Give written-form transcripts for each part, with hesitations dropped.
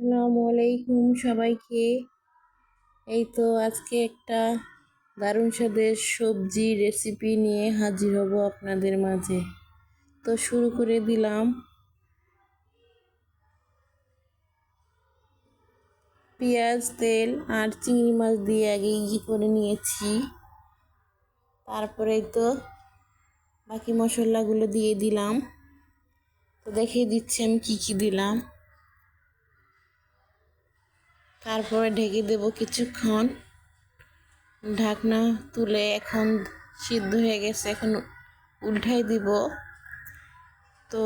আসসালামু আলাইকুম সবাইকে। এই তো আজকে একটা দারুণ স্বাদের সবজি রেসিপি নিয়ে হাজির হব আপনাদের মাঝে। তো শুরু করে দিলাম। পেঁয়াজ, তেল আর চিংড়ি মাছ দিয়ে আগে করে নিয়েছি। তারপরে তো বাকি মশলাগুলো দিয়ে দিলাম। তো দেখিয়ে দিচ্ছি আমি কি দিলাম। তারপরে ঢেকে দেব কিছুক্ষণ। ঢাকনা তুলে এখন সিদ্ধ হয়ে গেছে, এখন উল্টাই দিব। তো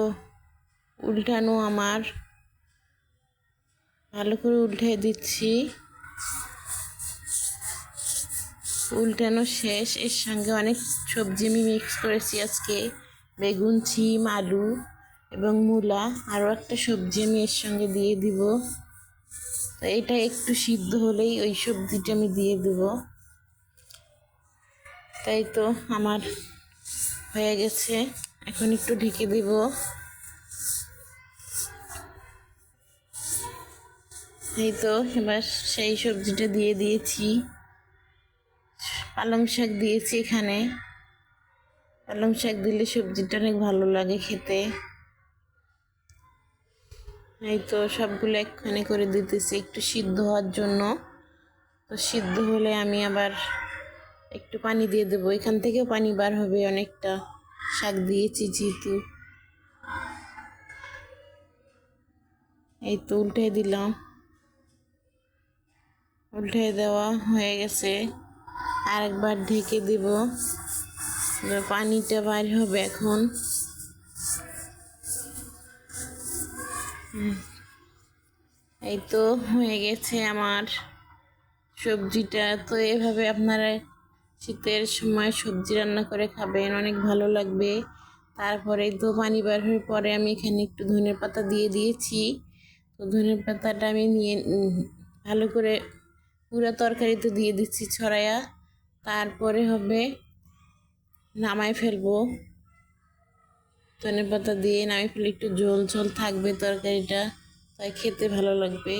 উল্টানো আমার ভালো করে উল্টাই দিচ্ছি। উল্টানো শেষ। এর সঙ্গে অনেক সবজি আমি মিক্স করেছি আজকে, বেগুন, শিম, আলু এবং মূলা। আরও একটা সবজি আমি এর সঙ্গে দিয়ে দিব। তো এটা একটু সিদ্ধ হলেই ওই সবজিটা আমি দিয়ে দেব। তাই তো আমার হয়ে গেছে, এখন একটু ঢেকে দেব। এই তো এবার সেই সবজিটা দিয়ে দিয়েছি। পালং শাক দিয়েছি এখানে। পালং শাক দিলে সবজিটা অনেক ভালো লাগে খেতে। এই তো সবগুলো একখানে করে দিতেছি একটু সিদ্ধ হওয়ার জন্য। তো সিদ্ধ হলে আমি আবার একটু পানি দিয়ে দেবো, এখান থেকেও পানি বার হবে অনেকটা, শাক দিয়েছি যেহেতু। এই তো উল্টে দিলাম। উল্টে দেওয়া হয়ে গেছে, আরেকবার ঢেকে দিব। পানিটা বার হবে এখন। এই তো হয়ে গেছে আমার সবজিটা। তো এভাবে আপনারা শীতের সময় সবজি রান্না করে খাবেন, অনেক ভালো লাগবে। তারপরে তো পানি বার হওয়ার পরে আমি এখানে একটু ধনের পাতা দিয়ে দিয়েছি। তো ধনের পাতাটা আমি নিয়ে ভালো করে পুরো তরকারিতে দিয়ে দিচ্ছি ছড়াইয়া। তারপরে হবে নামায় ফেলবো। ধনে পাতা দিয়ে নামিয়ে ফেলে একটু ঝোল ঝোল থাকবে তরকারিটা, তাই খেতে ভালো লাগবে।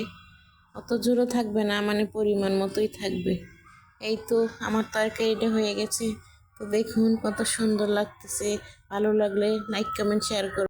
অত ঝোলও থাকবে না, মানে পরিমাণ মতোই থাকবে। এই তো আমার তরকারিটা হয়ে গেছে। তো দেখুন কত সুন্দর লাগতেছে। ভালো লাগলে লাইক, কমেন্ট, শেয়ার করুন।